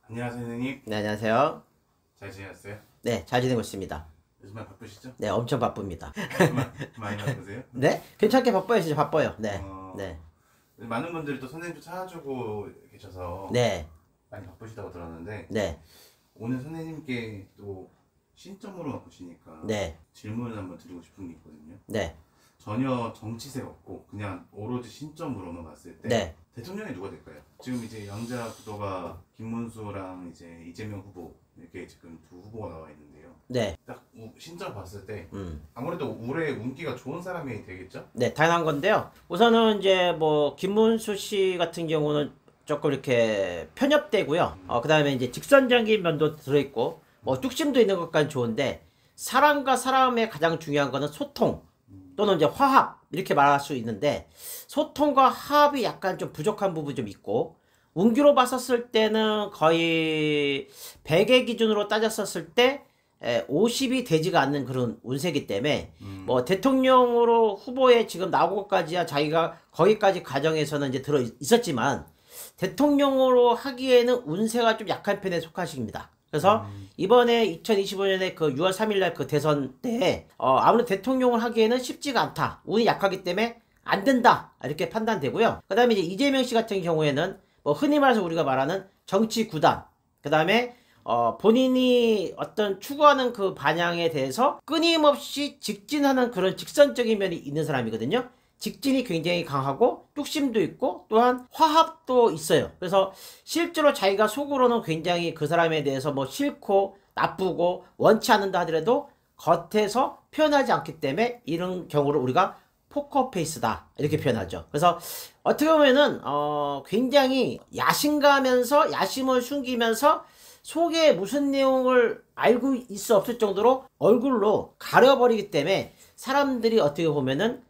안녕하세요, 선생님. 네, 안녕하세요. 잘 지냈어요? 네, 잘 지내고 있습니다. 요즘에 바쁘시죠? 네, 엄청 바쁩니다. 많이 바쁘세요? 네? 괜찮게 바빠요, 진짜 바빠요. 네, 어, 네, 많은 분들이 또 선생님도 찾아주고 계셔서 네, 많이 바쁘시다고 들었는데 네, 오늘 선생님께 또 신점으로 보시니까 네, 질문을 한번 드리고 싶은 게 있거든요. 네, 전혀 정치색 없고 그냥 오로지 신점으로만 봤을 때 네. 대통령이 누가 될까요? 지금 이제 양자 구도가 김문수랑 이제 이재명 후보 이렇게 지금 두 후보가 나와 있는데요. 네, 딱 신점 봤을 때 아무래도 올해 운기가 좋은 사람이 되겠죠? 네, 당연한 건데요. 우선은 이제 뭐, 김문수 씨 같은 경우는 조금 이렇게 편협되고요. 그 다음에 이제 직선적인 면도 들어있고, 뭐, 뚝심도 있는 것까지 좋은데, 사람과 사람의 가장 중요한 거는 소통, 또는 이제 화합, 이렇게 말할 수 있는데, 소통과 화합이 약간 좀 부족한 부분이 좀 있고, 운기로 봤었을 때는 거의 100의 기준으로 따졌었을 때 50이 되지가 않는 그런 운세기 때문에 뭐 대통령으로 후보에 지금 나오고까지야 자기가 거기까지 과정에서는 이제 들어 있었지만 대통령으로 하기에는 운세가 좀 약한 편에 속하십니다. 그래서 이번에 2025년에 그 6월 3일 날 그 대선 때 아무래도 대통령을 하기에는 쉽지가 않다. 운이 약하기 때문에 안 된다. 이렇게 판단되고요. 그 다음에 이제 이재명 씨 같은 경우에는 뭐 흔히 말해서 우리가 말하는 정치 구단, 그 다음에 본인이 어떤 추구하는 그 방향에 대해서 끊임없이 직진하는 그런 직선적인 면이 있는 사람이거든요. 직진이 굉장히 강하고 뚝심도 있고 또한 화합도 있어요. 그래서 실제로 자기가 속으로는 굉장히 그 사람에 대해서 뭐 싫고 나쁘고 원치 않는다 하더라도 겉에서 표현하지 않기 때문에 이런 경우를 우리가 포커페이스다 이렇게 표현하죠. 그래서 어떻게 보면은 굉장히 야심가면서 야심을 숨기면서 속에 무슨 내용을 알고 있어 없을 정도로 얼굴로 가려버리기 때문에 사람들이 어떻게 보면은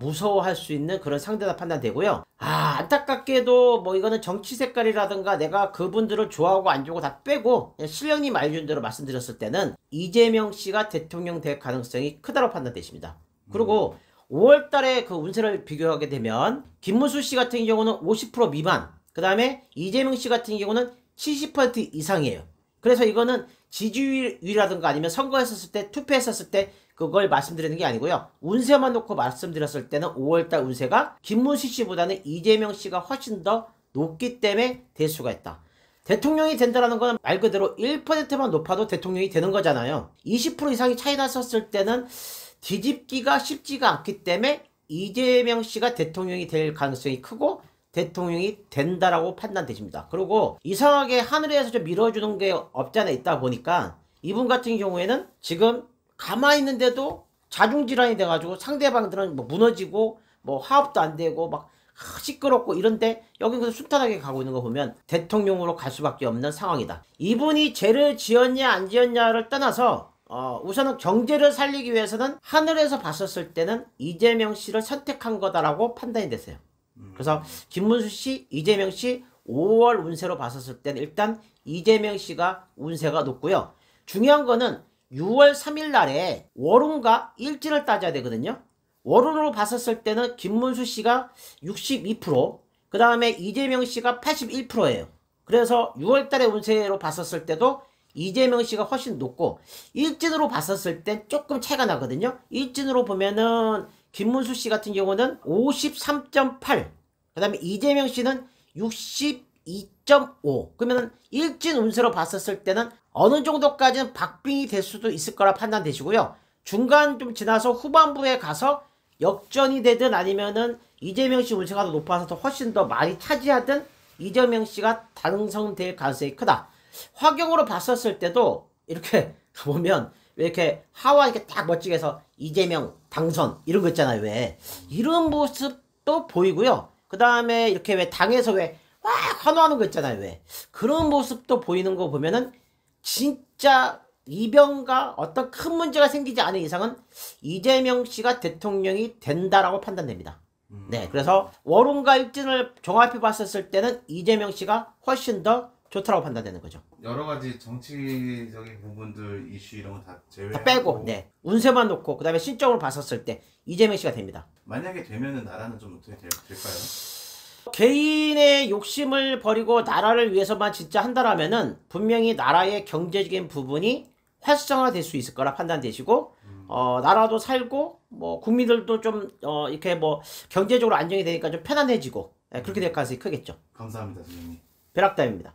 무서워할 수 있는 그런 상대다 판단되고요. 안타깝게도 뭐 이거는 정치 색깔이라든가 내가 그분들을 좋아하고 안 좋아하고 다 빼고 그냥 실령님 알려준 대로 말씀드렸을 때는 이재명 씨가 대통령 될 가능성이 크다고 판단되십니다. 그리고 5월 달에 그 운세를 비교하게 되면 김문수 씨 같은 경우는 50% 미만, 그 다음에 이재명 씨 같은 경우는 70% 이상이에요. 그래서 이거는 지지율이라든가 아니면 선거했었을 때, 투표했었을 때 그걸 말씀드리는 게 아니고요. 운세만 놓고 말씀드렸을 때는 5월달 운세가 김문수 씨보다는 이재명 씨가 훨씬 더 높기 때문에 될 수가 있다. 대통령이 된다는 건 말 그대로 1%만 높아도 대통령이 되는 거잖아요. 20% 이상이 차이 났었을 때는 뒤집기가 쉽지가 않기 때문에 이재명 씨가 대통령이 될 가능성이 크고 대통령이 된다라고 판단되십니다. 그리고 이상하게 하늘에서 좀 밀어주는 게 없지 않아 있다 보니까 이분 같은 경우에는 지금 가만히 있는데도 자중질환이 돼가지고 상대방들은 뭐 무너지고 뭐 화합도 안 되고 막 시끄럽고 이런데 여긴 그래서 순탄하게 가고 있는 거 보면 대통령으로 갈 수밖에 없는 상황이다. 이분이 죄를 지었냐 안 지었냐를 떠나서 우선은 경제를 살리기 위해서는 하늘에서 봤었을 때는 이재명 씨를 선택한 거다라고 판단이 됐어요. 그래서 김문수 씨, 이재명 씨 5월 운세로 봤었을 때는 일단 이재명 씨가 운세가 높고요. 중요한 거는 6월 3일 날에 월운과 일진을 따져야 되거든요. 월운으로 봤었을 때는 김문수 씨가 62%, 그 다음에 이재명 씨가 81%예요. 그래서 6월 달에 운세로 봤었을 때도 이재명 씨가 훨씬 높고 일진으로 봤었을 때 조금 차이가 나거든요. 일진으로 보면은 김문수 씨 같은 경우는 53.8, 그 다음에 이재명 씨는 62.5. 그러면 일진 운세로 봤었을 때는 어느 정도까지는 박빙이 될 수도 있을 거라 판단되시고요. 중간 좀 지나서 후반부에 가서 역전이 되든 아니면은 이재명 씨 운세가 더 높아서 더 훨씬 더 많이 차지하든 이재명 씨가 당선될 가능성이 크다. 화경으로 봤었을 때도 이렇게 보면 왜 이렇게 하와 이렇게 딱 멋지게 해서 이재명 당선 이런 거 있잖아요. 왜 이런 모습도 보이고요. 그 다음에 이렇게 왜 당에서 왜 와 환호하는 거 있잖아요. 왜 그런 모습도 보이는 거 보면은 진짜 이변과 어떤 큰 문제가 생기지 않은 이상은 이재명 씨가 대통령이 된다라고 판단됩니다. 네, 그래서 월운과 일진을 종합해 봤었을 때는 이재명 씨가 훨씬 더 좋다고 판단되는 거죠. 여러 가지 정치적인 부분들 이슈 이런 거 다 다 제외하고 빼고, 네, 운세만 놓고 그 다음에 신적으로 봤었을 때 이재명 씨가 됩니다. 만약에 되면은 나라는 좀 어떻게 될까요? 개인의 욕심을 버리고 나라를 위해서만 진짜 한다라면은 분명히 나라의 경제적인 부분이 활성화될 수 있을 거라 판단되시고 나라도 살고 뭐 국민들도 좀 이렇게 뭐 경제적으로 안정이 되니까 좀 편안해지고 그렇게 될 가능성이 크겠죠. 감사합니다, 선생님. 벼락담입니다.